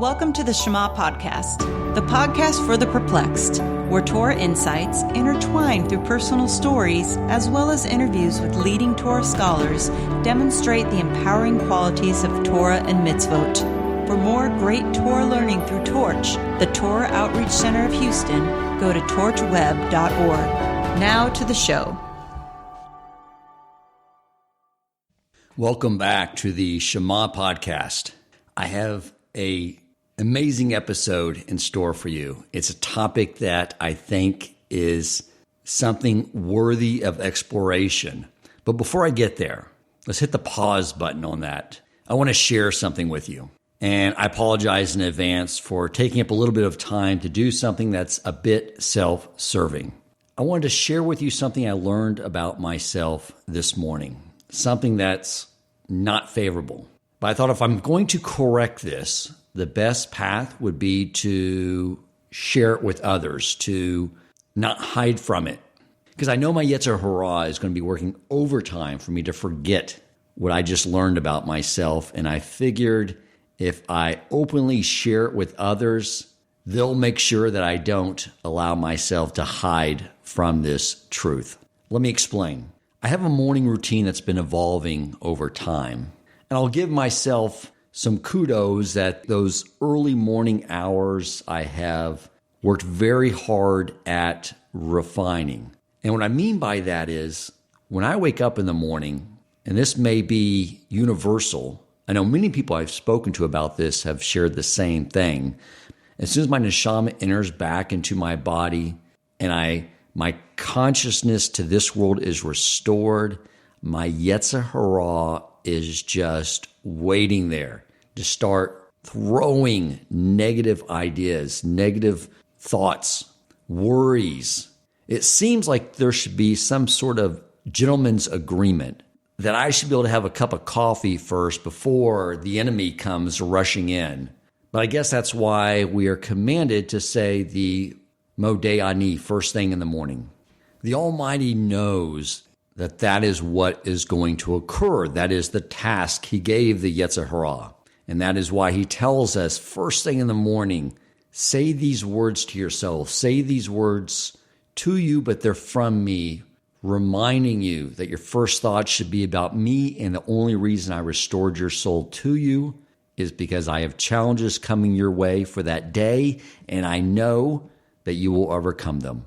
Welcome to the Shema Podcast, the podcast for the perplexed, where Torah insights intertwined through personal stories as well as interviews with leading Torah scholars demonstrate the empowering qualities of Torah and mitzvot. For more great Torah learning through Torch, the Torah Outreach Center of Houston, go to torchweb.org. Now to the show. Welcome back to the Shema Podcast. I have an amazing episode in store for you. It's a topic that I think is something worthy of exploration. But before I get there, let's hit the pause button on that. I want to share something with you. And I apologize in advance for taking up a little bit of time to do something that's a bit self-serving. I wanted to share with you something I learned about myself this morning, something that's not favorable. But I thought if I'm going to correct this, the best path would be to share it with others, to not hide from it. Because I know my Yetzer Hara is going to be working overtime for me to forget what I just learned about myself. And I figured if I openly share it with others, they'll make sure that I don't allow myself to hide from this truth. Let me explain. I have a morning routine that's been evolving over time. And I'll give myself some kudos that those early morning hours I have worked very hard at refining. And what I mean by that is when I wake up in the morning, and this may be universal, I know many people I've spoken to about this have shared the same thing. As soon as my neshama enters back into my body and my consciousness to this world is restored, my Yetzer Hara is just waiting there to start throwing negative ideas, negative thoughts, worries. It seems like there should be some sort of gentleman's agreement that I should be able to have a cup of coffee first before the enemy comes rushing in. But I guess that's why we are commanded to say the Modeh Ani first thing in the morning. The Almighty knows that that is what is going to occur. That is the task He gave the Yetzer Hara. And that is why He tells us first thing in the morning, say these words to yourself. Say these words to you, but they're from me, reminding you that your first thought should be about me. And the only reason I restored your soul to you is because I have challenges coming your way for that day. And I know that you will overcome them.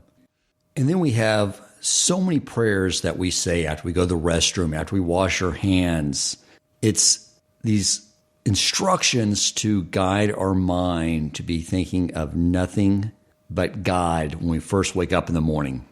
And then we have so many prayers that we say after we go to the restroom, after we wash our hands. It's these instructions to guide our mind to be thinking of nothing but God when we first wake up in the morning.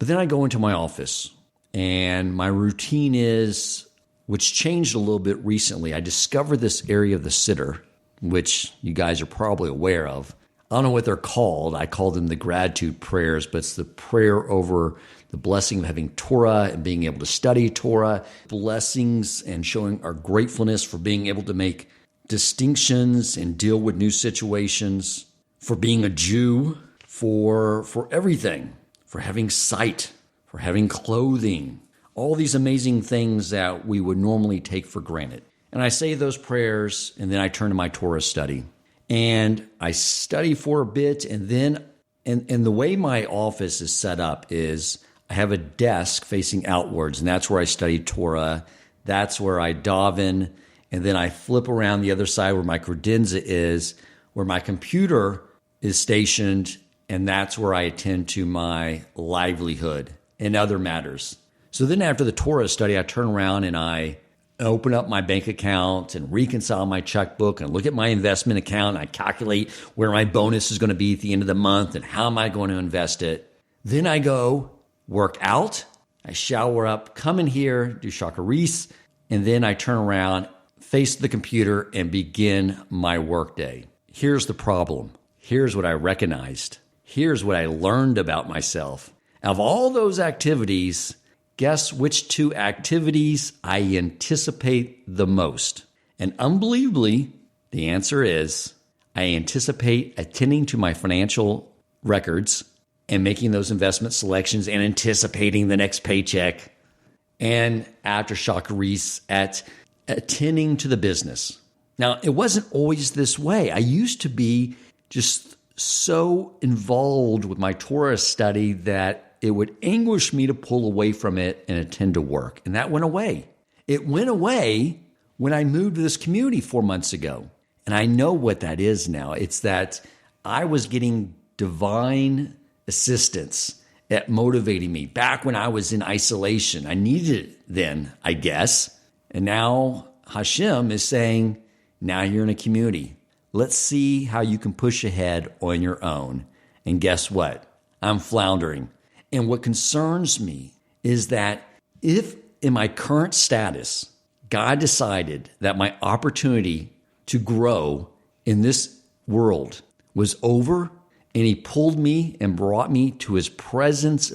But then I go into my office, and my routine is, which changed a little bit recently. I discovered this area of the sitter, which you guys are probably aware of. I don't know what they're called. I call them the gratitude prayers, but it's the prayer over the blessing of having Torah and being able to study Torah, blessings and showing our gratefulness for being able to make distinctions and deal with new situations, for being a Jew, for everything, for having sight, for having clothing, all these amazing things that we would normally take for granted. And I say those prayers, and then I turn to my Torah study. And I study for a bit, and then, and the way my office is set up is I have a desk facing outwards, and that's where I study Torah. That's where I daven, and then I flip around the other side where my credenza is, where my computer is stationed, and that's where I attend to my livelihood and other matters. So then after the Torah study, I turn around and I open up my bank account and reconcile my checkbook and look at my investment account. And I calculate where my bonus is going to be at the end of the month and how am I going to invest it. Then I go work out. I shower up, come in here, do shacharis, and then I turn around, face the computer, and begin my workday. Here's the problem. Here's what I recognized. Here's what I learned about myself. Of all those activities, guess which two activities I anticipate the most? And unbelievably, the answer is I anticipate attending to my financial records and making those investment selections and anticipating the next paycheck. And after shacharis, at attending to the business. Now, it wasn't always this way. I used to be just so involved with my Torah study that it would anguish me to pull away from it and attend to work. And that went away. It went away when I moved to this community 4 months ago. And I know what that is now. It's that I was getting divine assistance at motivating me back when I was in isolation. I needed it then, I guess. And now Hashem is saying, now you're in a community. Let's see how you can push ahead on your own. And guess what? I'm floundering. And what concerns me is that if in my current status, God decided that my opportunity to grow in this world was over, and he pulled me and brought me to his presence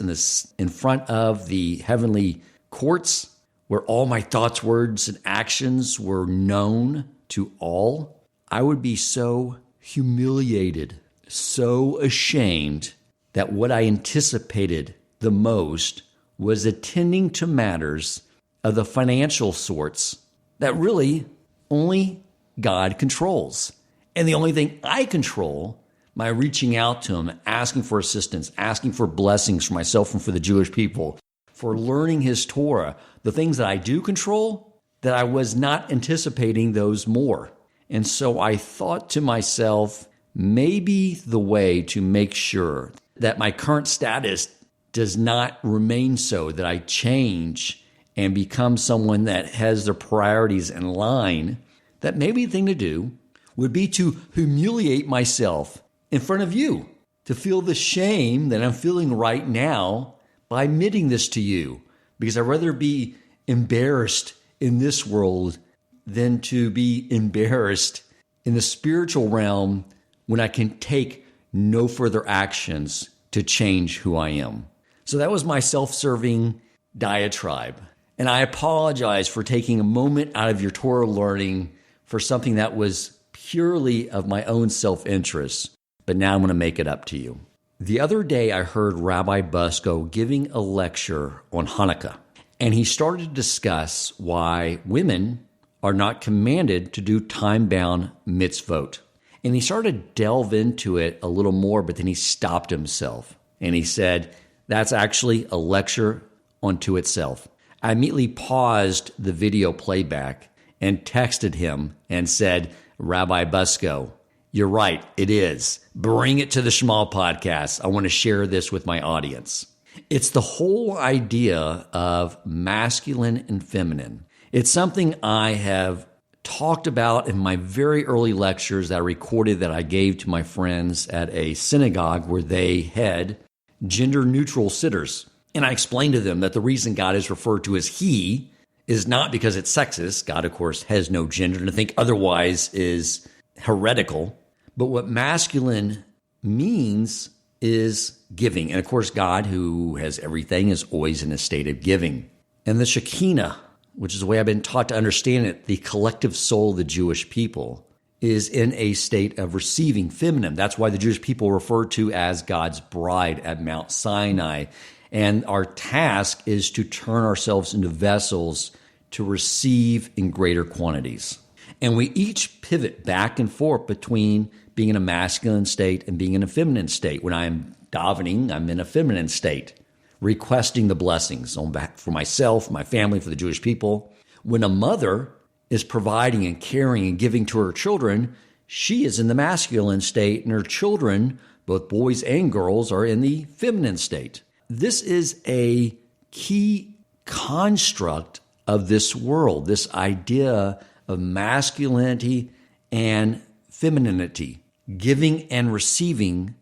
in front of the heavenly courts where all my thoughts, words, and actions were known to all, I would be so humiliated, so ashamed that what I anticipated the most was attending to matters of the financial sorts that really only God controls. And the only thing I control, my reaching out to him, asking for assistance, asking for blessings for myself and for the Jewish people, for learning his Torah, the things that I do control, that I was not anticipating those more. And so I thought to myself, maybe the way to make sure that my current status does not remain so, that I change and become someone that has their priorities in line, that maybe the thing to do would be to humiliate myself in front of you, to feel the shame that I'm feeling right now by admitting this to you, because I'd rather be embarrassed in this world than to be embarrassed in the spiritual realm when I can take no further actions to change who I am. So that was my self-serving diatribe. And I apologize for taking a moment out of your Torah learning for something that was purely of my own self-interest. But now I'm going to make it up to you. The other day I heard Rabbi Buscko giving a lecture on Hanukkah. And he started to discuss why women are not commanded to do time-bound mitzvot. And he started to delve into it a little more, but then he stopped himself. And he said, that's actually a lecture unto itself. I immediately paused the video playback and texted him and said, Rabbi Buscko, you're right, it is. Bring it to the Shema podcast. I want to share this with my audience. It's the whole idea of masculine and feminine. It's something I have talked about in my very early lectures that I recorded that I gave to my friends at a synagogue where they had gender-neutral sitters. And I explained to them that the reason God is referred to as he is not because it's sexist. God, of course, has no gender, and to think otherwise is heretical. But what masculine means is giving. And of course, God, who has everything, is always in a state of giving. And the Shekinah, which is the way I've been taught to understand it, the collective soul of the Jewish people, is in a state of receiving, feminine. That's why the Jewish people are referred to as God's bride at Mount Sinai. And our task is to turn ourselves into vessels to receive in greater quantities. And we each pivot back and forth between being in a masculine state and being in a feminine state. When I'm davening, I'm in a feminine state, requesting the blessings on behalf for myself, my family, for the Jewish people. When a mother is providing and caring and giving to her children, she is in the masculine state, and her children, both boys and girls, are in the feminine state. This is a key construct of this world, this idea of masculinity and femininity, giving and receiving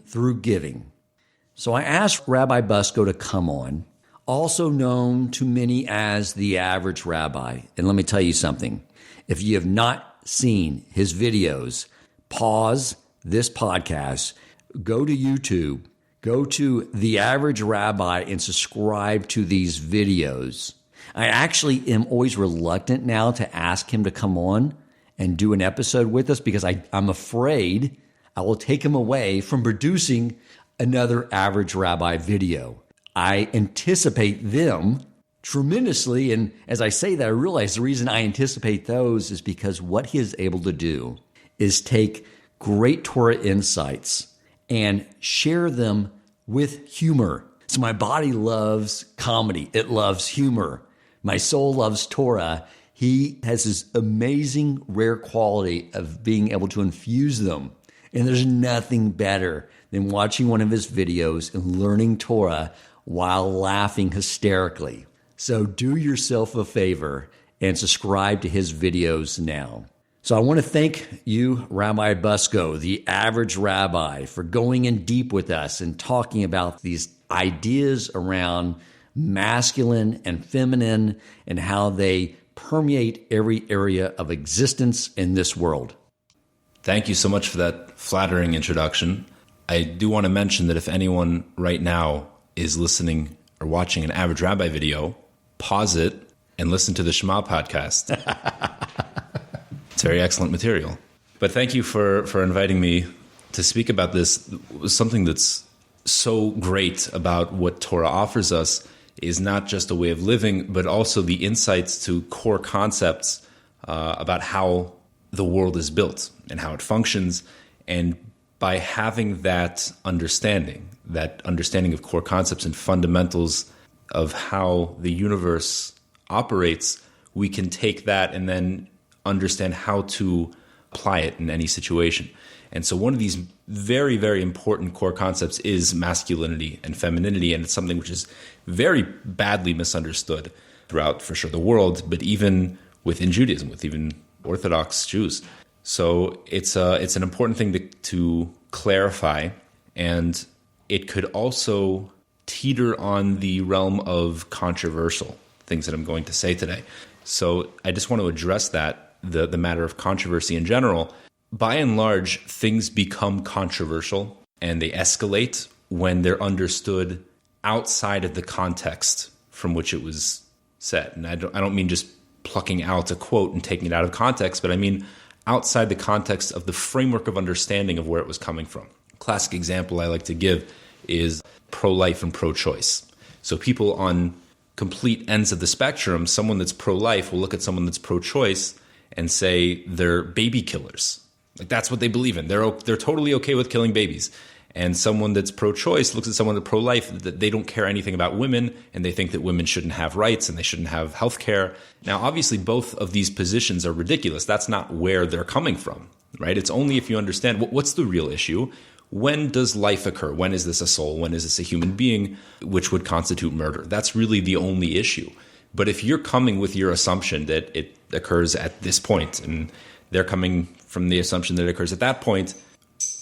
through giving. So I asked Rabbi Buscko to come on, also known to many as the Average Rabbi. And let me tell you something. If you have not seen his videos, pause this podcast, go to YouTube, go to the Average Rabbi and subscribe to these videos. I actually am always reluctant now to ask him to come on and do an episode with us because I'm afraid I will take him away from producing another Average Rabbi video. I anticipate them tremendously. And as I say that, I realize the reason I anticipate those is because what he is able to do is take great Torah insights and share them with humor. So my body loves comedy. It loves humor. My soul loves Torah. He has this amazing, rare quality of being able to infuse them. And there's nothing better than watching one of his videos and learning Torah while laughing hysterically. So do yourself a favor and subscribe to his videos now. So I want to thank you, Rabbi Buscko, the Average Rabbi, for going in deep with us and talking about these ideas around masculine and feminine and how they permeate every area of existence in this world. Thank you so much for that flattering introduction. I do want to mention that if anyone right now is listening or watching an Average Rabbi video, pause it and listen to the Shema podcast. It's very excellent material. But thank you for inviting me to speak about this. Something that's so great about what Torah offers us is not just a way of living, but also the insights to core concepts about how the world is built and how it functions. And by having that understanding of core concepts and fundamentals of how the universe operates, we can take that and then understand how to apply it in any situation. And so one of these very, very important core concepts is masculinity and femininity, and it's something which is very badly misunderstood throughout, for sure, the world, but even within Judaism, with even Orthodox Jews. So it's an important thing to clarify, and it could also teeter on the realm of controversial things that I'm going to say today. So I just want to address that, the matter of controversy in general. By and large, things become controversial and they escalate when they're understood outside of the context from which it was said. And I don't mean just plucking out a quote and taking it out of context, but I mean outside the context of the framework of understanding of where it was coming from. Classic example I like to give is pro-life and pro-choice. So people on complete ends of the spectrum, someone that's pro-life will look at someone that's pro-choice and say they're baby killers. Like that's what they believe in. They're totally okay with killing babies. And someone that's pro-choice looks at someone that's pro-life, that they don't care anything about women, and they think that women shouldn't have rights and they shouldn't have health care. Now, obviously, both of these positions are ridiculous. That's not where they're coming from, right? It's only if you understand what's the real issue. When does life occur? When is this a soul? When is this a human being, which would constitute murder? That's really the only issue. But if you're coming with your assumption that it occurs at this point, and they're coming from the assumption that it occurs at that point,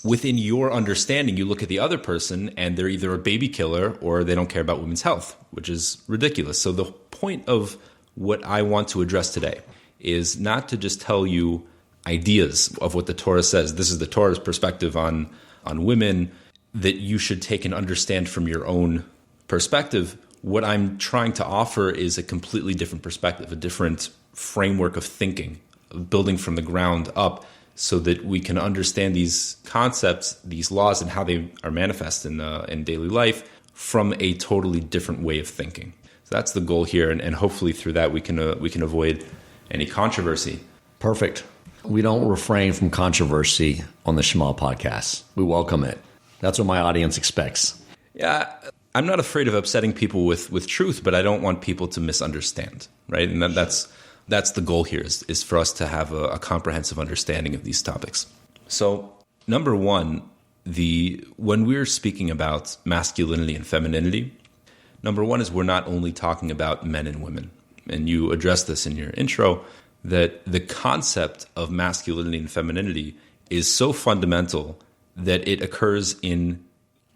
within your understanding, you look at the other person and they're either a baby killer or they don't care about women's health, which is ridiculous. So the point of what I want to address today is not to just tell you ideas of what the Torah says. This is the Torah's perspective on women that you should take and understand from your own perspective. What I'm trying to offer is a completely different perspective, a different framework of thinking, of building from the ground up, so that we can understand these concepts, these laws, and how they are manifest in daily life from a totally different way of thinking. So that's the goal here, and hopefully through that we can avoid any controversy. Perfect. We don't refrain from controversy on the Shema podcast. We welcome it. That's what my audience expects. Yeah, I'm not afraid of upsetting people with truth, but I don't want people to misunderstand, right? And that's the goal here, is for us to have a comprehensive understanding of these topics. So, number one, when we're speaking about masculinity and femininity, number one is we're not only talking about men and women. And you addressed this in your intro, that the concept of masculinity and femininity is so fundamental that it occurs in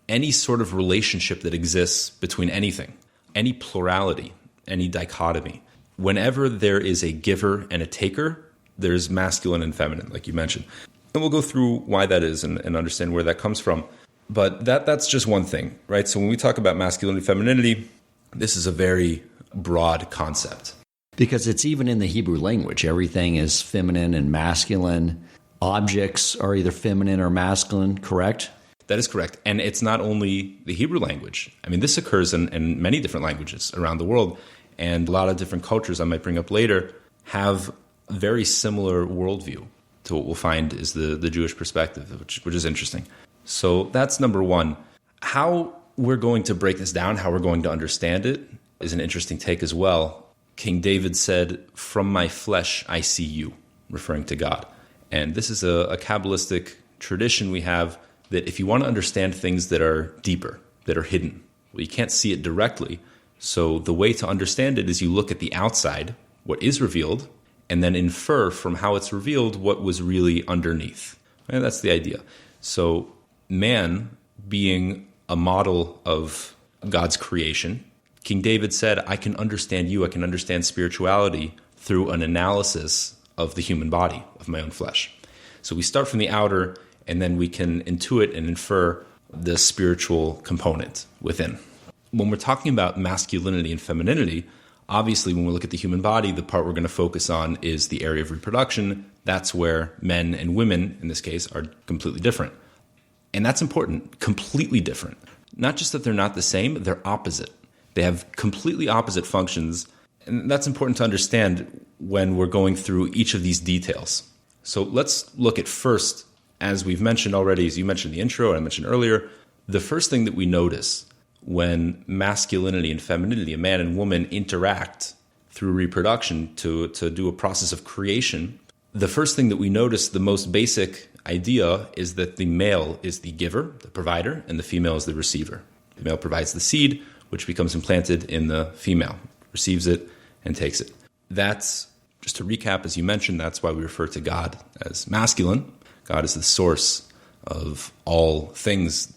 any sort of relationship that exists between anything, any plurality, any dichotomy. Whenever there is a giver and a taker, there's masculine and feminine, like you mentioned. And we'll go through why that is and understand where that comes from. But that's just one thing, right? So when we talk about masculinity and femininity, this is a very broad concept. Because it's even in the Hebrew language. Everything is feminine and masculine. Objects are either feminine or masculine, correct? That is correct. And it's not only the Hebrew language. I mean, this occurs in many different languages around the world. and a lot of different cultures I might bring up later have very similar worldview to what we'll find is the Jewish perspective, which is interesting. So that's number one. How we're going to break this down, how we're going to understand it, is an interesting take as well. King David said, "From my flesh I see you," referring to God. And this is a Kabbalistic tradition we have that if you want to understand things that are deeper, that are hidden, well, you can't see it directly. So the way to understand it is you look at the outside, what is revealed, and then infer from how it's revealed what was really underneath. And that's the idea. So man being a model of God's creation, King David said, "I can understand you, I can understand spirituality through an analysis of the human body, of my own flesh." So we start from the outer, and then we can intuit and infer the spiritual component within. When we're talking about masculinity and femininity, obviously when we look at the human body, the part we're going to focus on is the area of reproduction. That's where men and women, in this case, are completely different. And that's important, completely different. Not just that they're not the same, they're opposite. They have completely opposite functions, and that's important to understand when we're going through each of these details. So let's look at first, as we've mentioned already, as you mentioned in the intro and I mentioned earlier, the first thing that we notice when masculinity and femininity, a man and woman, interact through reproduction to do a process of creation, the first thing that we notice, the most basic idea, is that the male is the giver, the provider, and the female is the receiver. The male provides the seed, which becomes implanted in the female, receives it, and takes it. That's, just to recap, as you mentioned, that's why we refer to God as masculine. God is the source of all things.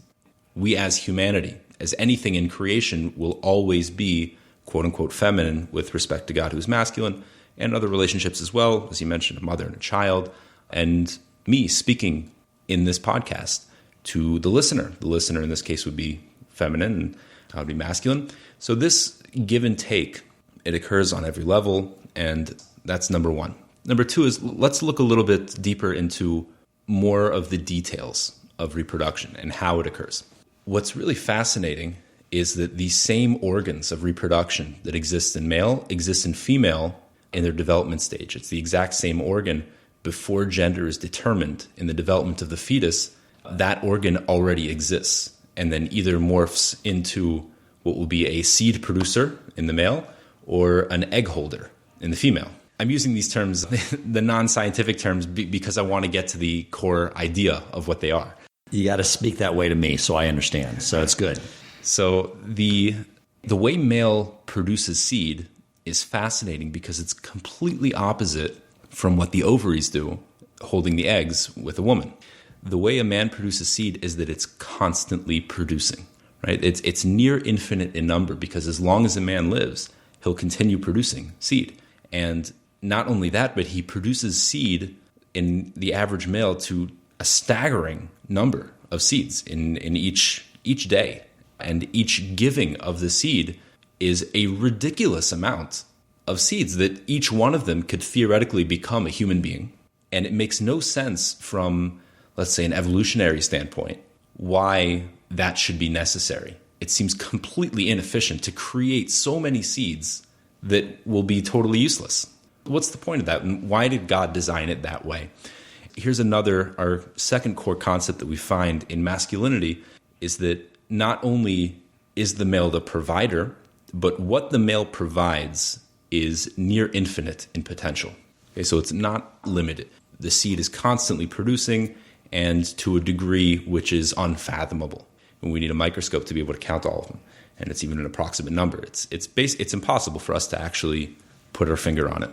We as humanity, as anything in creation, will always be quote-unquote feminine with respect to God, who is masculine, and other relationships as well, as you mentioned, a mother and a child, and me speaking in this podcast to the listener. The listener in this case would be feminine, and I would be masculine. So this give and take, it occurs on every level, and that's number one. Number two is, let's look a little bit deeper into more of the details of reproduction and how it occurs. What's really fascinating is that these same organs of reproduction that exist in male exist in female in their development stage. It's the exact same organ. Before gender is determined in the development of the fetus, that organ already exists and then either morphs into what will be a seed producer in the male or an egg holder in the female. I'm using these terms, the non-scientific terms, because I want to get to the core idea of what they are. You got to speak that way to me so I understand. So it's good. So the way male produces seed is fascinating because it's completely opposite from what the ovaries do, holding the eggs with a woman. The way a man produces seed is that it's constantly producing, right? It's near infinite in number because as long as a man lives, he'll continue producing seed. And not only that, but he produces seed in the average male to a staggering number of seeds in each day. And each giving of the seed is a ridiculous amount of seeds that each one of them could theoretically become a human being. And it makes no sense from, let's say, an evolutionary standpoint, why that should be necessary. It seems completely inefficient to create so many seeds that will be totally useless. What's the point of that? And why did God design it that way? Here's our second core concept that we find in masculinity is that not only is the male the provider, but what the male provides is near infinite in potential. Okay, so it's not limited. The seed is constantly producing and to a degree which is unfathomable. And we need a microscope to be able to count all of them. And it's even an approximate number. It's impossible for us to actually put our finger on it.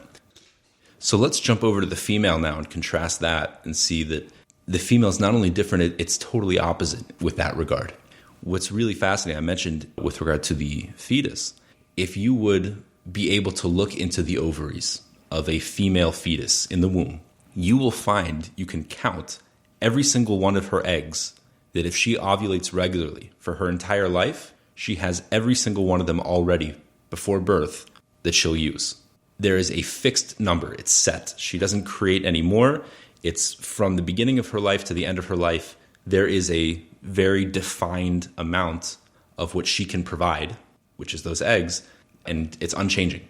So let's jump over to the female now and contrast that and see that the female is not only different, it's totally opposite with that regard. What's really fascinating, I mentioned with regard to the fetus, if you would be able to look into the ovaries of a female fetus in the womb, you will find you can count every single one of her eggs, that if she ovulates regularly for her entire life, she has every single one of them already before birth that she'll use. There is a fixed number. It's set. She doesn't create any more. It's from the beginning of her life to the end of her life. There is a very defined amount of what she can provide, which is those eggs. and it's unchanging.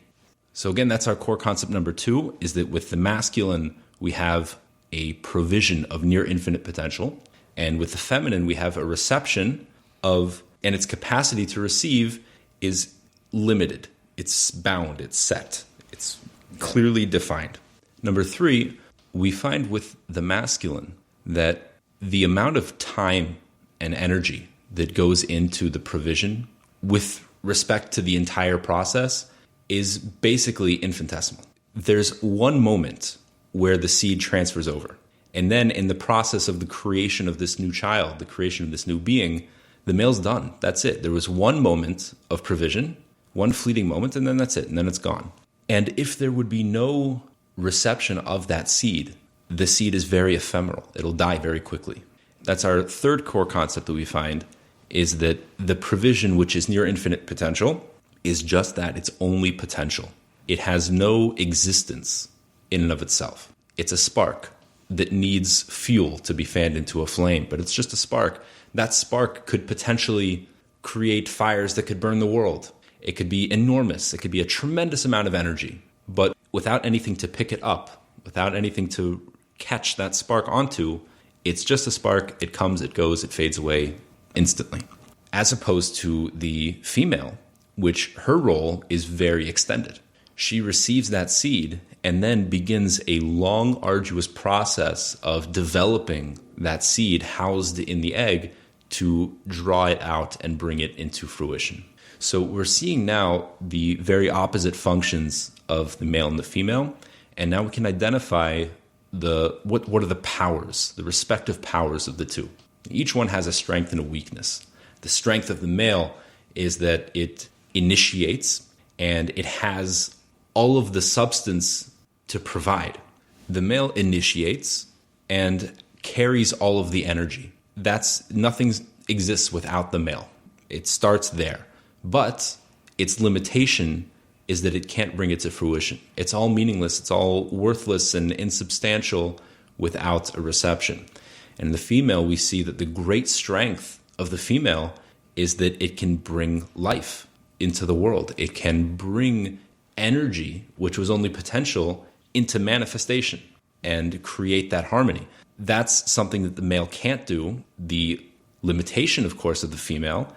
So again, that's our core concept number 2, is that with the masculine, we have a provision of near infinite potential. And with the feminine, we have a reception of, and its capacity to receive is limited. It's bound, it's set, it's clearly defined. Number 3, we find with the masculine that the amount of time and energy that goes into the provision with respect to the entire process is basically infinitesimal. There's one moment where the seed transfers over. And then in the process of the creation of this new child, the creation of this new being, the male's done. That's it. There was one moment of provision, one fleeting moment, and then that's it. And then it's gone. And if there would be no reception of that seed, the seed is very ephemeral. It'll die very quickly. That's our third core concept that we find, is that the provision, which is near infinite potential, is just that. It's only potential. It has no existence in and of itself. It's a spark that needs fuel to be fanned into a flame, but it's just a spark. That spark could potentially create fires that could burn the world. It could be enormous. It could be a tremendous amount of energy, but without anything to pick it up, without anything to catch that spark onto, it's just a spark. It comes, it goes, it fades away instantly. As opposed to the female, which her role is very extended. She receives that seed and then begins a long, arduous process of developing that seed housed in the egg to draw it out and bring it into fruition. So we're seeing now the very opposite functions of the male and the female, and now we can identify what are the powers, the respective powers of the two. Each one has a strength and a weakness. The strength of the male is that it initiates and it has all of the substance to provide. The male initiates and carries all of the energy. Nothing exists without the male. It starts there. But its limitation is that it can't bring it to fruition. It's all meaningless. It's all worthless and insubstantial without a reception. And in the female, we see that the great strength of the female is that it can bring life into the world. It can bring energy, which was only potential, into manifestation and create that harmony. That's something that the male can't do. The limitation, of course, of the female,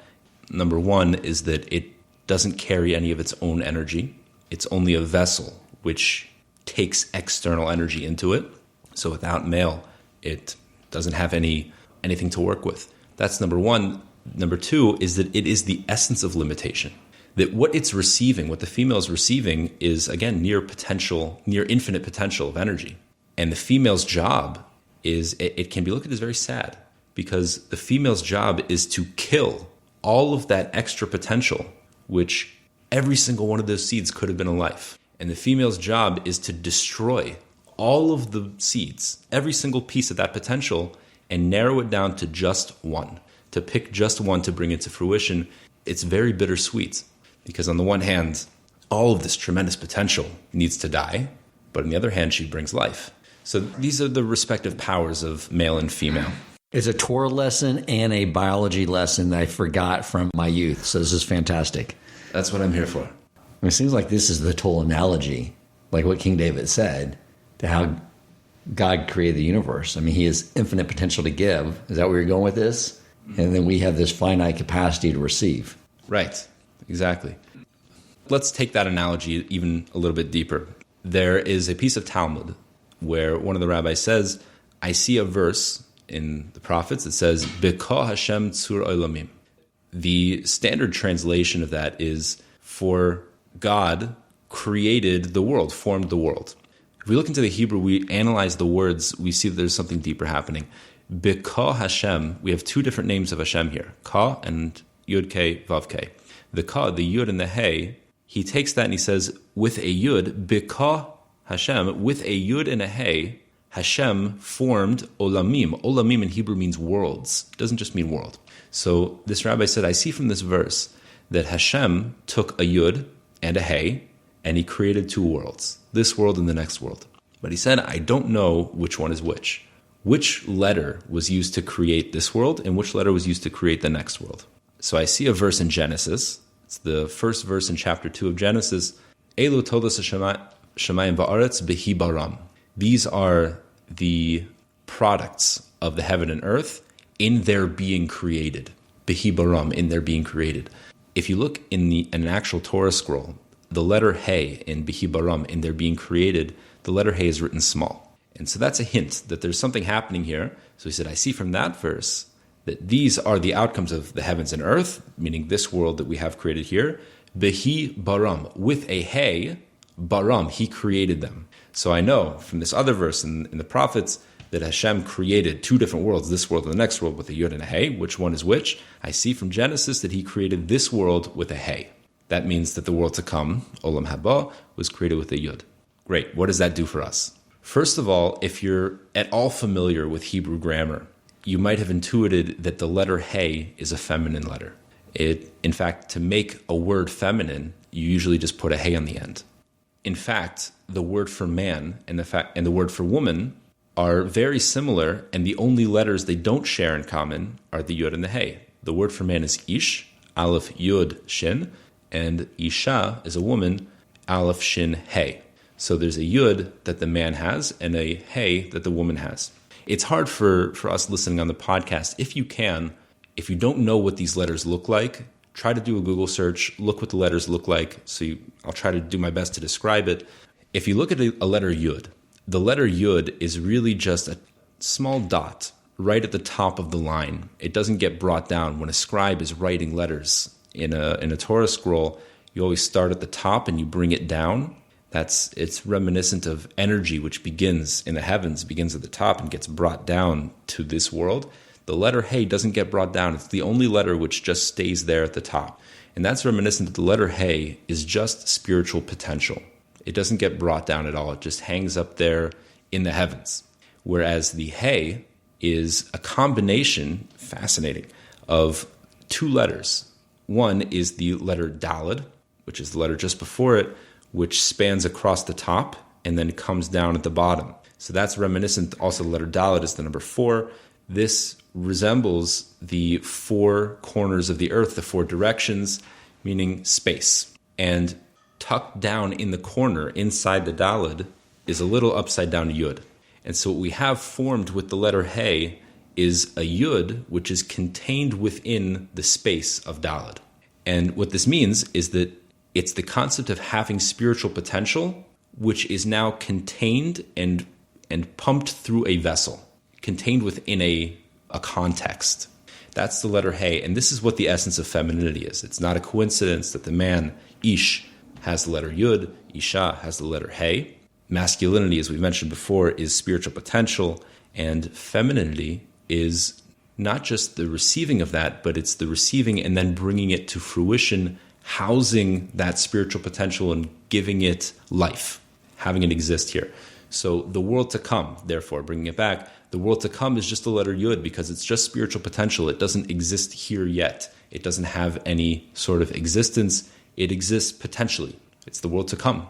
number one, is that it doesn't carry any of its own energy. It's only a vessel which takes external energy into it. So without male, it doesn't have anything to work with. That's number one. Number two is that it is the essence of limitation. That what it's receiving, what the female is receiving, is, again, near infinite potential of energy. And the female's job is, it can be looked at as very sad, because the female's job is to kill all of that extra potential, which every single one of those seeds could have been a life. And the female's job is to destroy all of the seeds, every single piece of that potential, and narrow it down to just one, to pick just one to bring it to fruition. It's very bittersweet, because on the one hand, all of this tremendous potential needs to die, but on the other hand, she brings life. So these are the respective powers of male and female. It's a Torah lesson and a biology lesson that I forgot from my youth. So this is fantastic. That's what I'm here for. It seems like this is the total analogy, like what King David said, to how God created the universe. I mean, he has infinite potential to give. Is that where you're going with this? And then we have this finite capacity to receive. Right. Exactly. Let's take that analogy even a little bit deeper. There is a piece of Talmud where one of the rabbis says, I see a verse in the prophets that says, B'ko Hashem tzur olamim. The standard translation of that is, for God created the world, formed the world. If we look into the Hebrew, we analyze the words, we see that there's something deeper happening. B'ko Hashem, we have two different names of Hashem here, Ka and Yud Ke Vav Ke. The Ka, the Yud and the He, he takes that and he says, with a Yud, B'ka Hashem, with a Yud and a He, Hashem formed olamim. Olamim in Hebrew means worlds. It doesn't just mean world. So this rabbi said, I see from this verse that Hashem took a Yud and a He, and he created two worlds, this world and the next world. But he said, I don't know which one is which. Which letter was used to create this world, and which letter was used to create the next world? So I see a verse in Genesis. It It's the first verse in chapter 2 of Genesis. Elu todos shamayim va'aretz behi baram. These are the products of the heaven and earth in their being created. Behi baram, in their being created. If you look in an actual Torah scroll, the letter He in Behi baram, in their being created, the letter He is written small. And so that's a hint that there's something happening here. So he said, I see from that verse that these are the outcomes of the heavens and earth, meaning this world that we have created here. Behi baram, with a He, baram, he created them. So I know from this other verse in the prophets that Hashem created two different worlds, this world and the next world, with a Yud and a He. Which one is which? I see from Genesis that he created this world with a He. That means that the world to come, Olam Haba, was created with a Yud. Great. What does that do for us? First of all, if you're at all familiar with Hebrew grammar, you might have intuited that the letter He is a feminine letter. In fact, to make a word feminine, you usually just put a He on the end. In fact, the word for man and the word for woman are very similar, and the only letters they don't share in common are the Yud and the He. The word for man is Ish, Aleph Yud Shin, and Isha is a woman, Aleph Shin He. So there's a Yud that the man has and a He that the woman has. It's hard for us listening on the podcast, if you don't know what these letters look like, try to do a Google search, look what the letters look like. I'll try to do my best to describe it. If you look at a letter Yud, the letter Yud is really just a small dot right at the top of the line. It doesn't get brought down. When a scribe is writing letters in a Torah scroll, you always start at the top and you bring it down. It's reminiscent of energy, which begins in the heavens, begins at the top and gets brought down to this world. The letter He doesn't get brought down. It's the only letter which just stays there at the top. And that's reminiscent that the letter He is just spiritual potential. It doesn't get brought down at all. It just hangs up there in the heavens. Whereas the He is a combination, fascinating, of two letters. One is the letter Daled, which is the letter just before it, which spans across the top and then comes down at the bottom. So that's reminiscent. Also, the letter Daled is the number 4. This resembles the 4 corners of the earth, the 4 directions, meaning space. And tucked down in the corner inside the Daled is a little upside down Yud. And so what we have formed with the letter He is a Yud, which is contained within the space of Daled. And what this means is that it's the concept of having spiritual potential, which is now contained and pumped through a vessel, contained within a context. That's the letter He. And this is what the essence of femininity is. It's not a coincidence that the man, Ish, has the letter Yud, Isha has the letter He. Masculinity, as we mentioned before, is spiritual potential, and femininity is not just the receiving of that, but it's the receiving and then bringing it to fruition, housing that spiritual potential and giving it life, having it exist here. So the world to come, therefore, bringing it back, the world to come is just the letter Yud because it's just spiritual potential. It doesn't exist here yet. It doesn't have any sort of existence. It exists potentially. It's the world to come.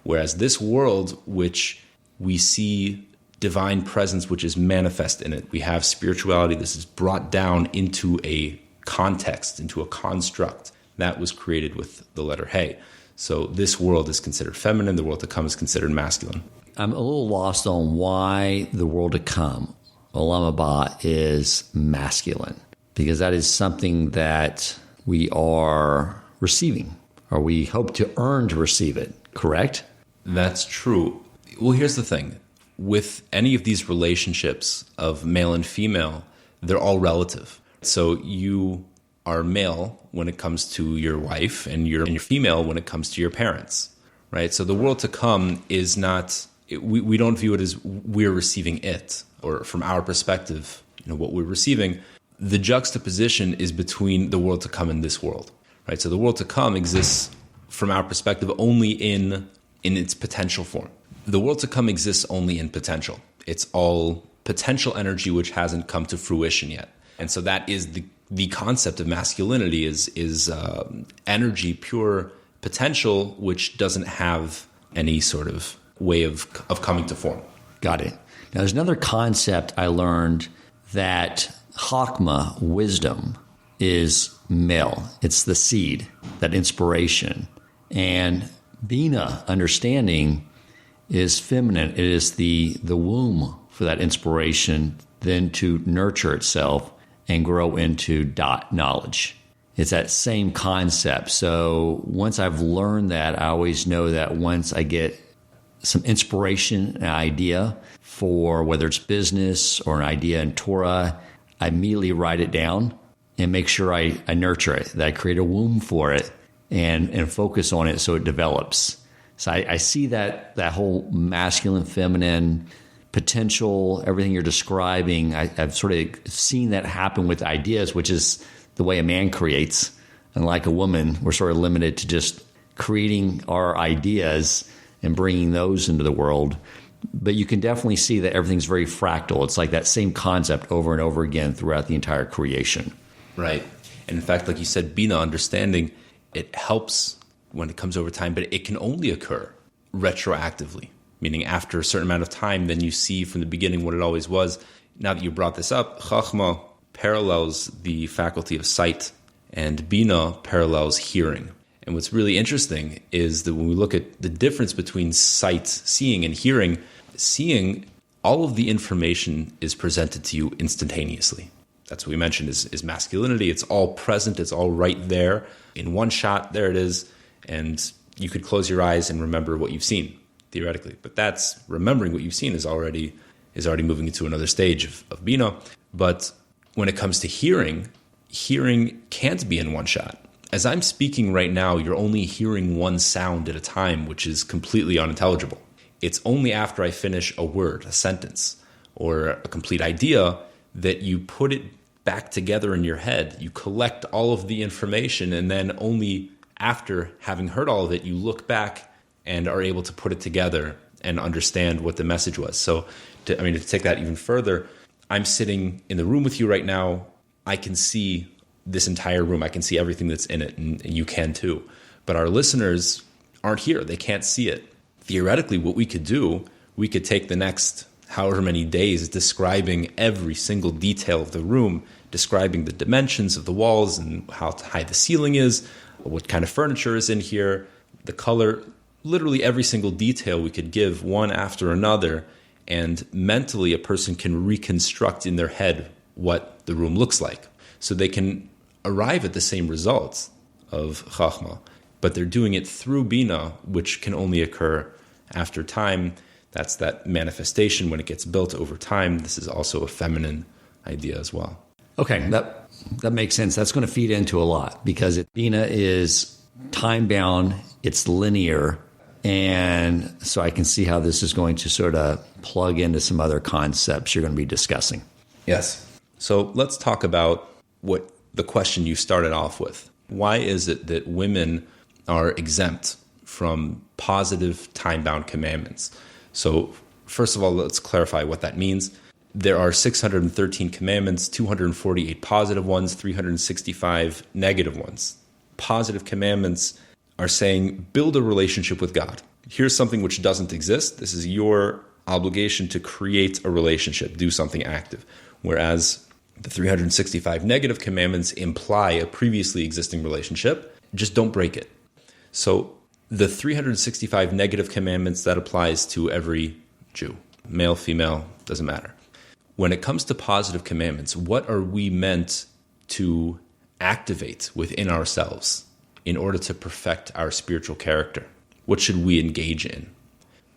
Whereas this world, which we see divine presence, which is manifest in it, we have spirituality. This is brought down into a context, into a construct that was created with the letter He. So this world is considered feminine. The world to come is considered masculine. I'm a little lost on why the world to come, Olam Haba, is masculine, because that is something that we are receiving, or we hope to earn to receive it, correct? That's true. Well, here's the thing. With any of these relationships of male and female, they're all relative. So you are male when it comes to your wife, and you're female when it comes to your parents, right? So the world to come is not, we don't view it as we're receiving it, or from our perspective, what we're receiving. The juxtaposition is between the world to come and this world, right? So the world to come exists from our perspective only in its potential form. The world to come exists only in potential. It's all potential energy which hasn't come to fruition yet. And so that is the concept of masculinity is energy, pure potential, which doesn't have any sort of way of coming to form. Got it. Now, there's another concept I learned, that Chachma, wisdom, is male. It's the seed, that inspiration. And Bina, understanding, is feminine. It is the womb for that inspiration, then to nurture itself and grow into knowledge. It's that same concept. So once I've learned that, I always know that once I get some inspiration, an idea for whether it's business or an idea in Torah, I immediately write it down and make sure I nurture it, that I create a womb for it and focus on it so it develops. So I see that whole masculine, feminine potential, everything you're describing, I've sort of seen that happen with ideas, which is the way a man creates. Unlike a woman, we're sort of limited to just creating our ideas and bringing those into the world. But you can definitely see that everything's very fractal. It's like that same concept over and over again throughout the entire creation. Right. And in fact, like you said, Bina, understanding, it helps when it comes over time, but it can only occur retroactively, meaning after a certain amount of time, then you see from the beginning what it always was. Now that you brought this up, Chachma parallels the faculty of sight, and Bina parallels hearing. And what's really interesting is that when we look at the difference between sight, seeing, and hearing, seeing, all of the information is presented to you instantaneously. That's what we mentioned is masculinity. It's all present. It's all right there. In one shot, there it is. And you could close your eyes and remember what you've seen, theoretically. But that's remembering what you've seen is already moving into another stage of Bina. But when it comes to hearing can't be in one shot. As I'm speaking right now, you're only hearing one sound at a time, which is completely unintelligible. It's only after I finish a word, a sentence, or a complete idea that you put it back together in your head. You collect all of the information, and then only after having heard all of it, you look back and are able to put it together and understand what the message was. So, to take that even further, I'm sitting in the room with you right now. I can see this entire room. I can see everything that's in it, and you can too. But our listeners aren't here. They can't see it. Theoretically, what we could do, we could take the next however many days describing every single detail of the room, describing the dimensions of the walls and how high the ceiling is, what kind of furniture is in here, the color, literally every single detail we could give one after another. And mentally, a person can reconstruct in their head what the room looks like. So they can arrive at the same results of Chachma, but they're doing it through Bina, which can only occur after time. That's that manifestation when it gets built over time. This is also a feminine idea as well. Okay, that makes sense. That's going to feed into a lot because Bina is time-bound, it's linear, and so I can see how this is going to sort of plug into some other concepts you're going to be discussing. Yes. So let's talk about what the question you started off with. Why is it that women are exempt from positive time-bound commandments? So first of all, let's clarify what that means. There are 613 commandments, 248 positive ones, 365 negative ones. Positive commandments are saying, build a relationship with God. Here's something which doesn't exist. This is your obligation to create a relationship, do something active. Whereas the 365 negative commandments imply a previously existing relationship. Just don't break it. So the 365 negative commandments, that applies to every Jew. Male, female, doesn't matter. When it comes to positive commandments, what are we meant to activate within ourselves in order to perfect our spiritual character? What should we engage in?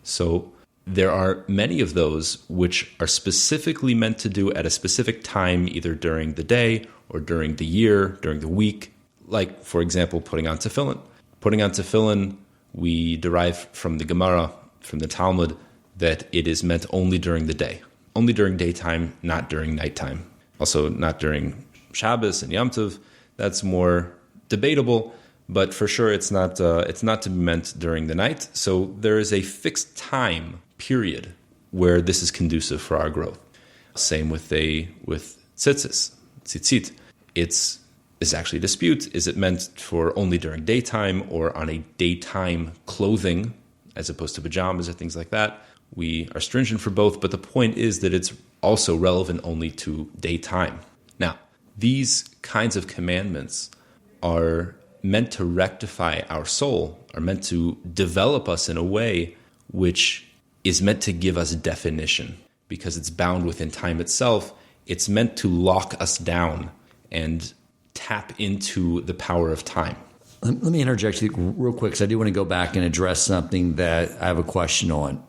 So there are many of those which are specifically meant to do at a specific time, either during the day or during the year, during the week. Like, for example, putting on tefillin. Putting on tefillin, we derive from the Gemara, from the Talmud, that it is meant only during the day. Only during daytime, not during nighttime. Also, not during Shabbos and Yom Tov. That's more debatable, but for sure it's not to be meant during the night. So there is a fixed time period where this is conducive for our growth. Same with tzitzit. It's actually a dispute. Is it meant for only during daytime or on a daytime clothing as opposed to pajamas or things like that? We are stringent for both, but the point is that it's also relevant only to daytime. Now, these kinds of commandments are meant to rectify our soul, are meant to develop us in a way which is meant to give us definition. Because it's bound within time itself, it's meant to lock us down and tap into the power of time. Let me interject you real quick, because I do want to go back and address something that I have a question on.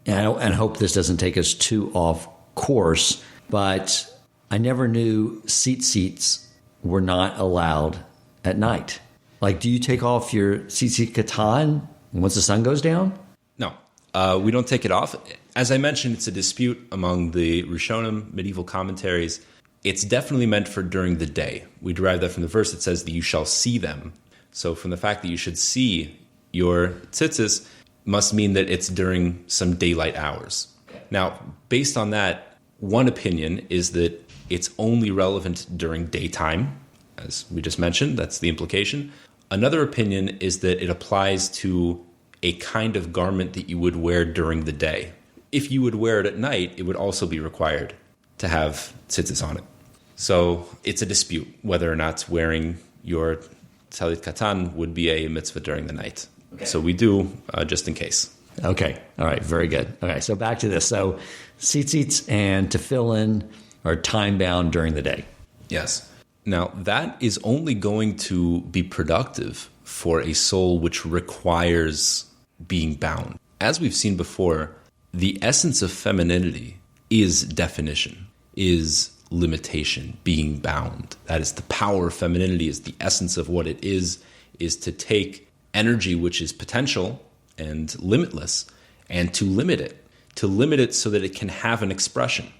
And hope this doesn't take us too off course, but I never knew seats were not allowed at night. Like, do you take off your tzitzit katan once the sun goes down? No, we don't take it off. As I mentioned, it's a dispute among the Rishonim, medieval commentaries. It's definitely meant for during the day. We derive that from the verse that says that you shall see them. So from the fact that you should see your tzitzis must mean that it's during some daylight hours. Now, based on that, one opinion is that it's only relevant during daytime, as we just mentioned. That's the implication. Another opinion is that it applies to a kind of garment that you would wear during the day. If you would wear it at night, it would also be required to have tzitzis on it. So it's a dispute whether or not wearing your talit katan would be a mitzvah during the night. Okay. So we do, just in case. Okay. All right. Very good. Okay. So back to this. So tzitzits and tefillin are time-bound during the day. Yes. Now, that is only going to be productive for a soul which requires being bound. As we've seen before, the essence of femininity is definition, is limitation, being bound. That is the power of femininity, is the essence of what it is to take energy which is potential and limitless and to limit it so that it can have an expression.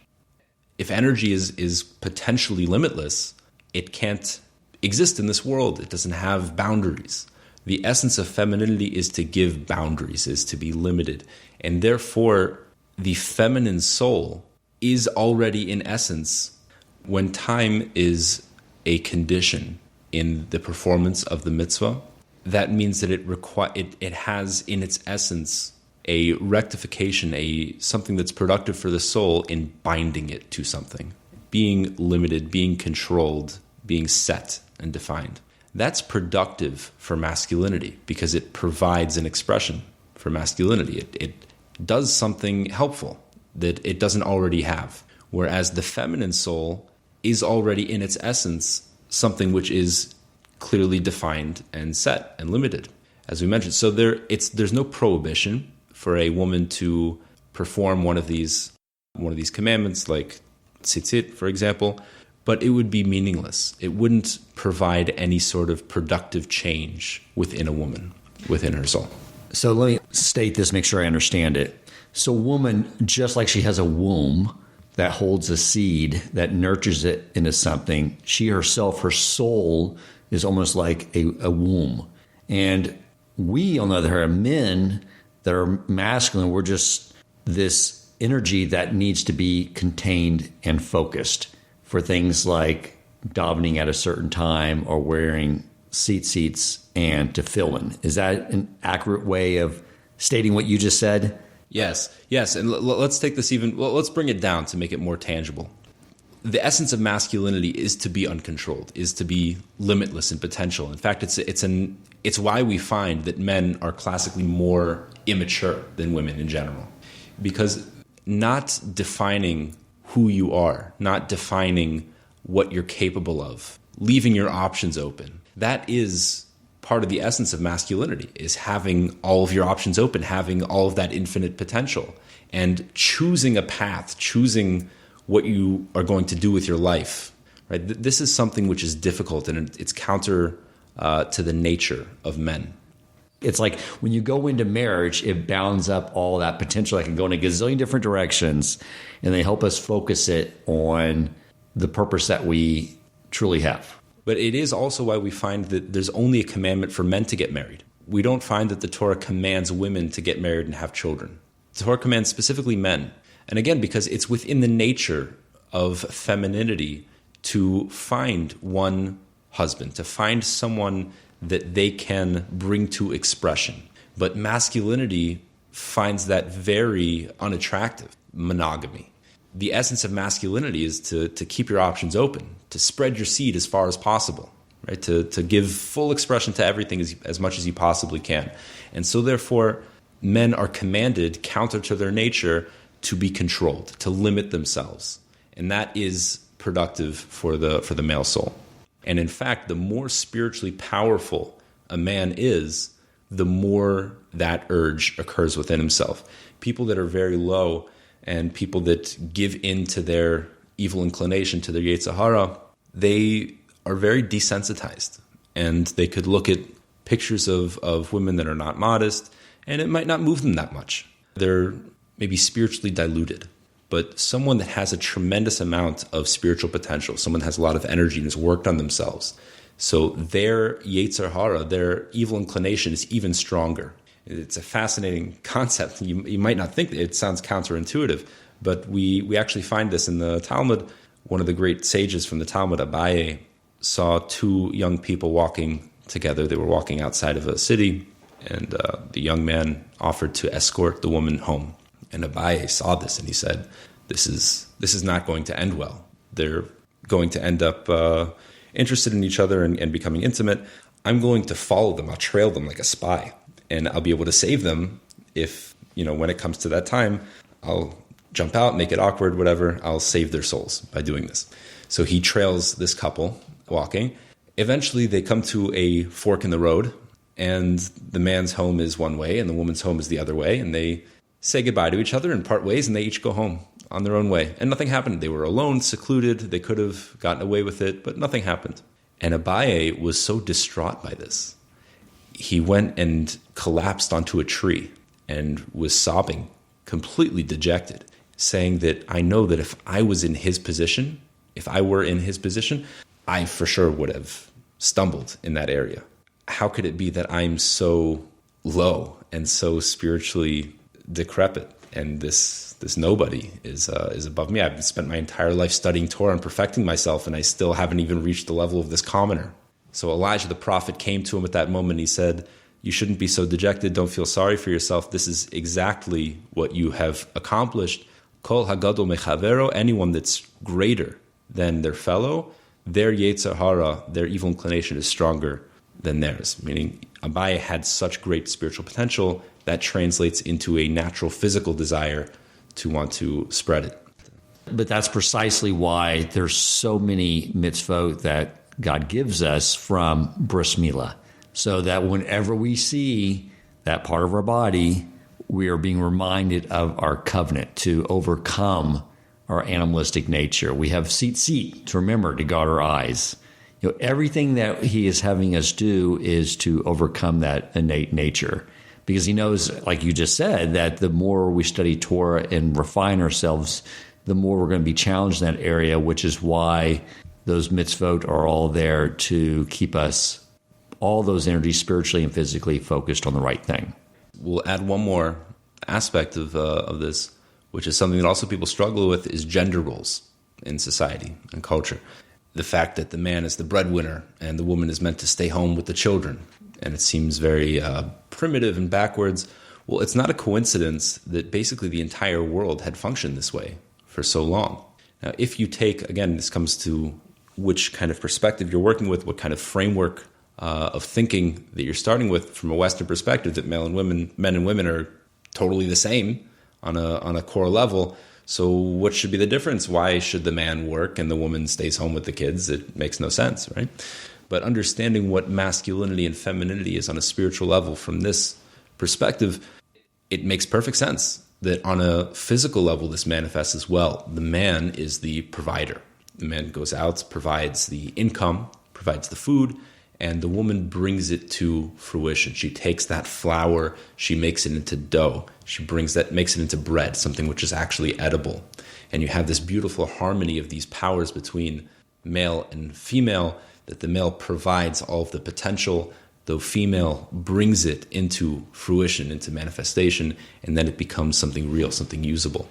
If energy is potentially limitless, it can't exist in this world. It doesn't have boundaries. The essence of femininity is to give boundaries, is to be limited. And therefore, the feminine soul is already in essence, when time is a condition in the performance of the mitzvah, that means that it has in its essence a rectification, something that's productive for the soul in binding it to something, being limited, being controlled, being set and defined. That's productive for masculinity because it provides an expression for masculinity. It does something helpful that it doesn't already have. Whereas the feminine soul is already in its essence something which is clearly defined and set and limited, as we mentioned. So there's no prohibition for a woman to perform one of these commandments, like tzitzit, for example, but it would be meaningless. It wouldn't provide any sort of productive change within a woman, within her soul. So let me state this, make sure I understand it. So a woman, just like she has a womb that holds a seed, that nurtures it into something, she herself, her soul, is almost like a womb. And we, on the other hand, men that are masculine, we're just this energy that needs to be contained and focused for things like davening at a certain time or wearing tzitzits and tefillin. Is that an accurate way of stating what you just said? Yes. And let's take this let's bring it down to make it more tangible. The essence of masculinity is to be uncontrolled, is to be limitless in potential. In fact, it's why we find that men are classically more immature than women in general. Because not defining who you are, not defining what you're capable of, leaving your options open, that is part of the essence of masculinity, is having all of your options open, having all of that infinite potential, and choosing a path, choosing what you are going to do with your life. Right? This is something which is difficult, and it's counter to the nature of men. It's like when you go into marriage, it bounds up all that potential that can go in a gazillion different directions, and they help us focus it on the purpose that we truly have. But it is also why we find that there's only a commandment for men to get married. We don't find that the Torah commands women to get married and have children. The Torah commands specifically men. And again, because it's within the nature of femininity to find one husband, to find someone that they can bring to expression. But masculinity finds that very unattractive, monogamy. the essence of masculinity is to keep your options open, to spread your seed as far as possible, right? To give full expression to everything as much as you possibly can. And so therefore, men are commanded, counter to their nature, to be controlled, to limit themselves. And that is productive for the male soul. And in fact, the more spiritually powerful a man is, the more that urge occurs within himself. People that are very low and people that give in to their evil inclination, to their Yetzer Hara, they are very desensitized. And they could look at pictures of women that are not modest, and it might not move them that much. They're maybe spiritually diluted. But someone that has a tremendous amount of spiritual potential, someone that has a lot of energy and has worked on themselves, so their Yetzer Hara, their evil inclination, is even stronger. It's a fascinating concept. You might not think it sounds counterintuitive, but we actually find this in the Talmud. One of the great sages from the Talmud, Abaye, saw two young people walking together. They were walking outside of a city, and the young man offered to escort the woman home. And Abaye saw this, and he said, "This is not going to end well. They're going to end up interested in each other and becoming intimate. I'm going to follow them. I'll trail them like a spy, and I'll be able to save them if, when it comes to that time, I'll jump out, make it awkward, whatever. I'll save their souls by doing this." So he trails this couple walking. Eventually, they come to a fork in the road, and the man's home is one way, and the woman's home is the other way, and they say goodbye to each other and part ways, and they each go home on their own way. And nothing happened. They were alone, secluded. They could have gotten away with it, but nothing happened. And Abaye was so distraught by this. He went and collapsed onto a tree and was sobbing, completely dejected, saying that, "I know that if I were in his position, I for sure would have stumbled in that area. How could it be that I'm so low and so spiritually decrepit, and this nobody is above me? I've spent my entire life studying Torah and perfecting myself, and I still haven't even reached the level of this commoner." So Elijah the prophet came to him at that moment. He said, "You shouldn't be so dejected. Don't feel sorry for yourself. This is exactly what you have accomplished. Kol hagadol mechavero," anyone that's greater than their fellow, their Yetzer Hara, their evil inclination, is stronger than theirs. Meaning Abaye had such great spiritual potential that translates into a natural physical desire to want to spread it. But that's precisely why there's so many mitzvot that God gives us from bris milah, so that whenever we see that part of our body, we are being reminded of our covenant to overcome our animalistic nature. We have tzitzit to remember to guard our eyes. Everything that he is having us do is to overcome that innate nature. Because he knows, like you just said, that the more we study Torah and refine ourselves, the more we're going to be challenged in that area, which is why those mitzvot are all there to keep us, all those energies spiritually and physically focused on the right thing. We'll add one more aspect of this, which is something that also people struggle with, is gender roles in society and culture. The fact that the man is the breadwinner and the woman is meant to stay home with the children. And it seems very primitive and backwards. Well, it's not a coincidence that basically the entire world had functioned this way for so long. Now, if you take, again, this comes to which kind of perspective you're working with, what kind of framework of thinking that you're starting with from a Western perspective, that men and women are totally the same on a core level. So what should be the difference? Why should the man work and the woman stays home with the kids? It makes no sense, right? But understanding what masculinity and femininity is on a spiritual level from this perspective, it makes perfect sense that on a physical level this manifests as well. The man is the provider. The man goes out, provides the income, provides the food, and the woman brings it to fruition. She takes that flour, she makes it into dough. She makes it into bread, something which is actually edible. And you have this beautiful harmony of these powers between male and female, that the male provides all of the potential, the female brings it into fruition, into manifestation, and then it becomes something real, something usable.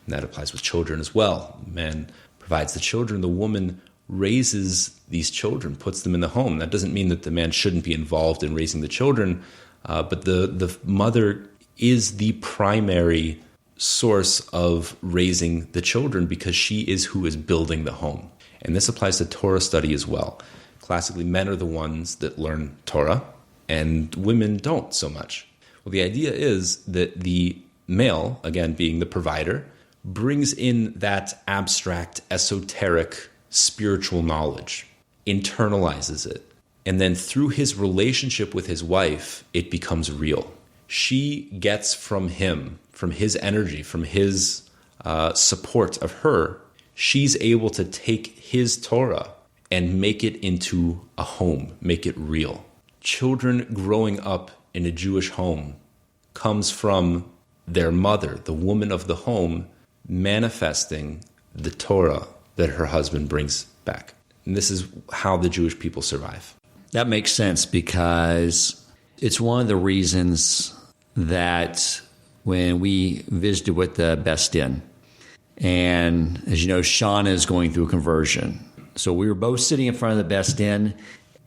And that applies with children as well. The man provides the children, the woman raises these children, puts them in the home. That doesn't mean that the man shouldn't be involved in raising the children, but the mother is the primary source of raising the children because she is who is building the home. And this applies to Torah study as well. Classically, men are the ones that learn Torah, and women don't so much. Well, the idea is that the male, again being the provider, brings in that abstract, esoteric, spiritual knowledge, internalizes it, and then through his relationship with his wife, it becomes real. She gets from him, from his energy, from his support of her, she's able to take his Torah and make it into a home, make it real. Children growing up in a Jewish home comes from their mother, the woman of the home, manifesting the Torah that her husband brings back. And this is how the Jewish people survive. That makes sense because it's one of the reasons that when we visited with the Best Inn, and as you know, Shauna is going through a conversion. So we were both sitting in front of the Best Inn.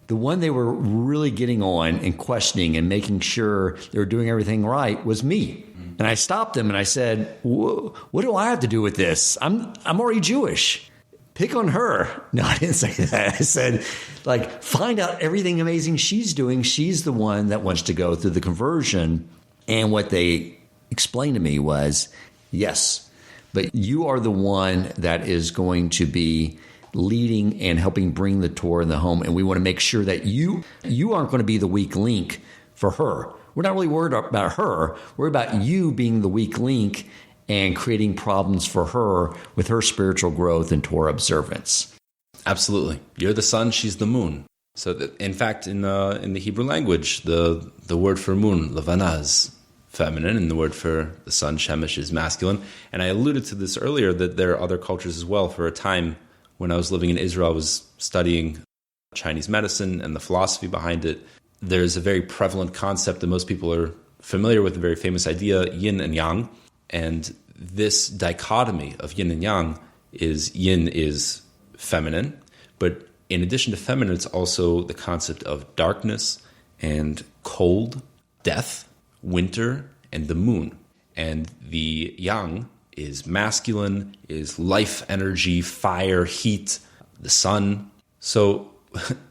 The one they were really getting on and questioning and making sure they were doing everything right was me. And I stopped them and I said, what do I have to do with this? I'm already Jewish. Pick on her. No, I didn't say that. I said, find out everything amazing she's doing. She's the one that wants to go through the conversion. And what they explained to me was, yes, but you are the one that is going to be leading and helping bring the Torah in the home. And we want to make sure that you aren't going to be the weak link for her. We're not really worried about her. We're about you being the weak link and creating problems for her with her spiritual growth and Torah observance. Absolutely. You're the sun, she's the moon. So in fact, in the Hebrew language, the word for moon, levana, is feminine, and the word for the sun, shemesh, is masculine. And I alluded to this earlier, that there are other cultures as well. For a time when I was living in Israel, I was studying Chinese medicine and the philosophy behind it. There's a very prevalent concept that most people are familiar with, a very famous idea, yin and yang. And this dichotomy of yin and yang is yin is feminine, but in addition to feminine, it's also the concept of darkness and cold, death, winter, and the moon. And the yang is masculine, is life energy, fire, heat, the sun. So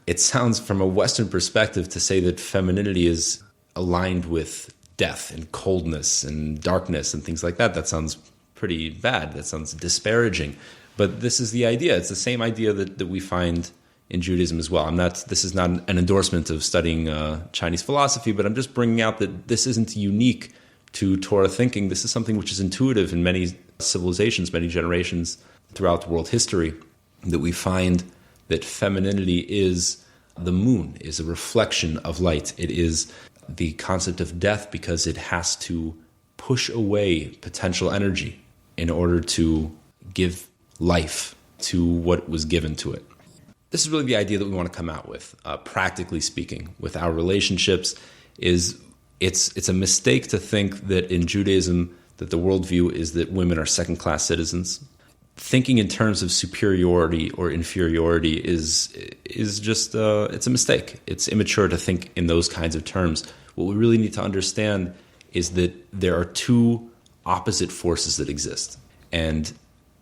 it sounds from a Western perspective to say that femininity is aligned with death and coldness and darkness and things like that. That sounds pretty bad. That sounds disparaging. But this is the idea. It's the same idea that we find in Judaism as well. This is not an endorsement of studying Chinese philosophy, but I'm just bringing out that this isn't unique to Torah thinking. This is something which is intuitive in many civilizations, many generations throughout world history, that we find that femininity is the moon, is a reflection of light. It is the concept of death because it has to push away potential energy in order to give life to what was given to it. This is really the idea that we want to come out with, practically speaking, with our relationships. It's a mistake to think that in Judaism that the worldview is that women are second-class citizens. Thinking in terms of superiority or inferiority is just it's a mistake. It's immature to think in those kinds of terms. What we really need to understand is that there are two opposite forces that exist, and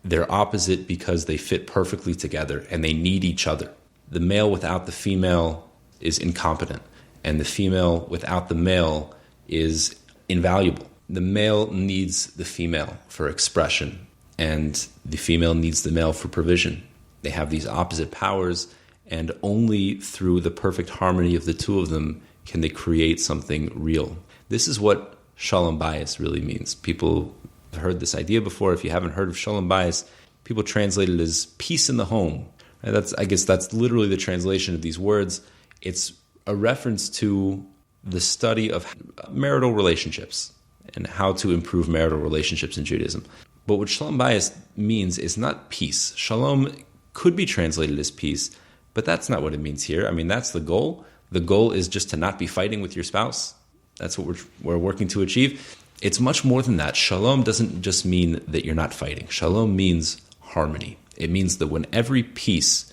they're opposite because they fit perfectly together and they need each other. The male without the female is incompetent, and the female without the male is invaluable. The male needs the female for expression, and the female needs the male for provision. They have these opposite powers, and only through the perfect harmony of the two of them can they create something real. This is what shalom bayis really means. People have heard this idea before. If you haven't heard of shalom bayis, people translate it as peace in the home. And I guess that's literally the translation of these words. It's a reference to the study of marital relationships and how to improve marital relationships in Judaism. But what shalom bayis means is not peace. Shalom could be translated as peace, but that's not what it means here. I mean, that's the goal. The goal is just to not be fighting with your spouse. That's what we're working to achieve. It's much more than that. Shalom doesn't just mean that you're not fighting. Shalom means harmony. It means that when every piece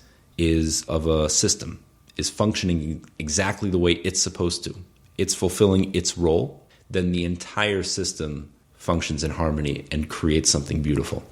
of a system is functioning exactly the way it's supposed to, it's fulfilling its role, then the entire system functions in harmony and creates something beautiful.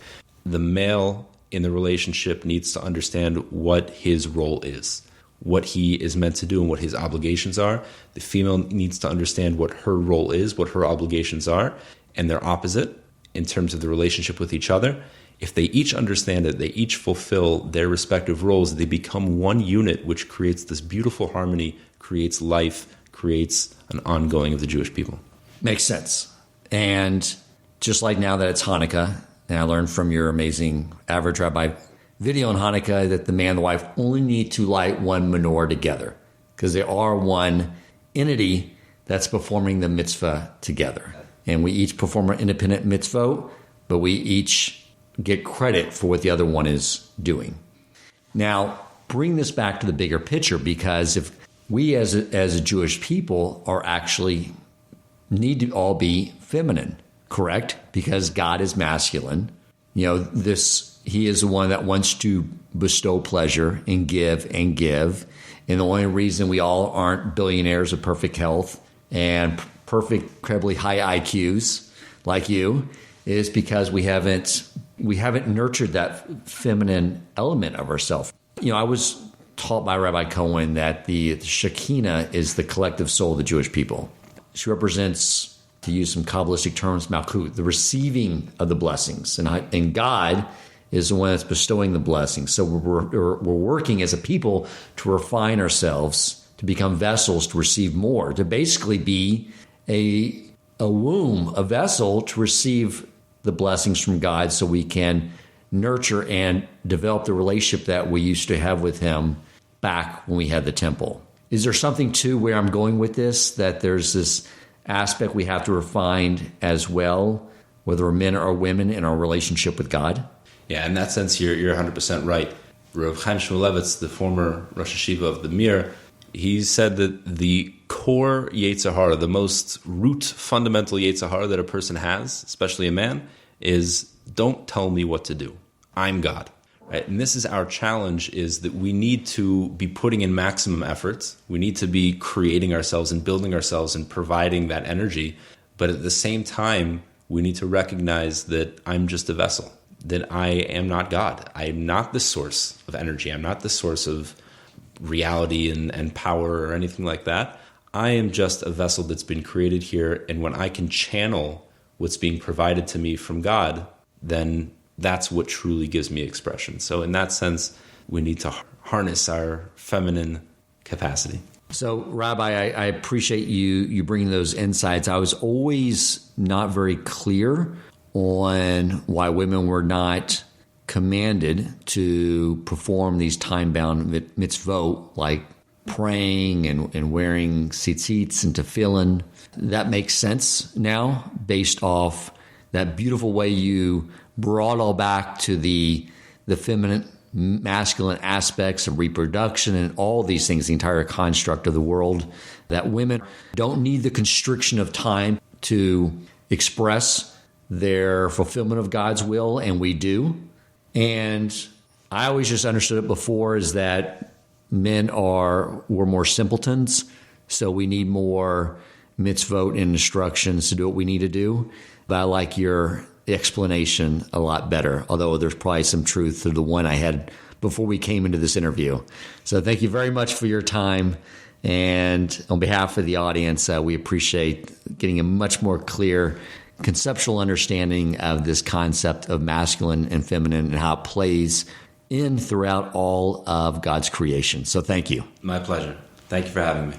The male in the relationship needs to understand what his role is, what he is meant to do and what his obligations are. The female needs to understand what her role is, what her obligations are, and they're opposite in terms of the relationship with each other. If they each understand it, they each fulfill their respective roles, they become one unit, which creates this beautiful harmony, creates life, creates an ongoing of the Jewish people. Makes sense. And just like now that it's Hanukkah, and I learned from your amazing Average Rabbi video on Hanukkah that the man and the wife only need to light one menorah together because they are one entity that's performing the mitzvah together. And we each perform our independent mitzvah, but we each get credit for what the other one is doing. Now, bring this back to the bigger picture, because if we as a Jewish people are actually need to all be feminine, correct? Because God is masculine. He is the one that wants to bestow pleasure and give and give. And the only reason we all aren't billionaires of perfect health and perfect, incredibly high IQs like you is because we haven't nurtured that feminine element of ourselves. I was taught by Rabbi Cohen that the Shekinah is the collective soul of the Jewish people. She represents, to use some Kabbalistic terms, Malkut, the receiving of the blessings. And God is the one that's bestowing the blessings. So we're working as a people to refine ourselves, to become vessels, to receive more, to basically be a womb, a vessel to receive the blessings from God so we can nurture and develop the relationship that we used to have with him back when we had the temple. Is there something too where I'm going with this, that there's this aspect we have to refine as well, whether we're men or women, in our relationship with God? Yeah, in that sense, you're 100% right. Rav Chaim Shmulevitz, the former Rosh Hashiva of the Mir, he said that the core Yetzer Hara, the most root fundamental Yetzer Hara that a person has, especially a man, is don't tell me what to do. I'm God. Right? And this is our challenge, is that we need to be putting in maximum efforts. We need to be creating ourselves and building ourselves and providing that energy. But at the same time, we need to recognize that I'm just a vessel, that I am not God. I am not the source of energy. I'm not the source of reality and power or anything like that. I am just a vessel that's been created here, and when I can channel what's being provided to me from God, then that's what truly gives me expression. So in that sense, we need to harness our feminine capacity. So, Rabbi, I appreciate you bringing those insights. I was always not very clear on why women were not commanded to perform these time-bound mitzvot, like praying and wearing tzitzits and tefillin. That makes sense now, based off that beautiful way you brought all back to the feminine, masculine aspects of reproduction and all these things, the entire construct of the world, that women don't need the constriction of time to express their fulfillment of God's will, and we do. And I always just understood it before is that men were more simpletons, so we need more mitzvot and instructions to do what we need to do. But I like your explanation a lot better, although there's probably some truth to the one I had before we came into this interview. So thank you very much for your time. And on behalf of the audience, we appreciate getting a much more clear conceptual understanding of this concept of masculine and feminine and how it plays in throughout all of God's creation. So thank you. My pleasure. Thank you for having me.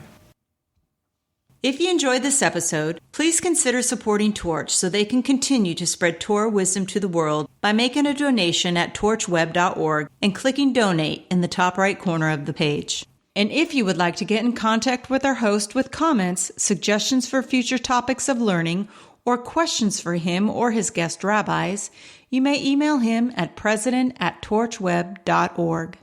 If you enjoyed this episode, please consider supporting Torch so they can continue to spread Torah wisdom to the world by making a donation at torchweb.org and clicking donate in the top right corner of the page. And if you would like to get in contact with our host with comments, suggestions for future topics of learning, or questions for him or his guest rabbis, you may email him at president@torchweb.org.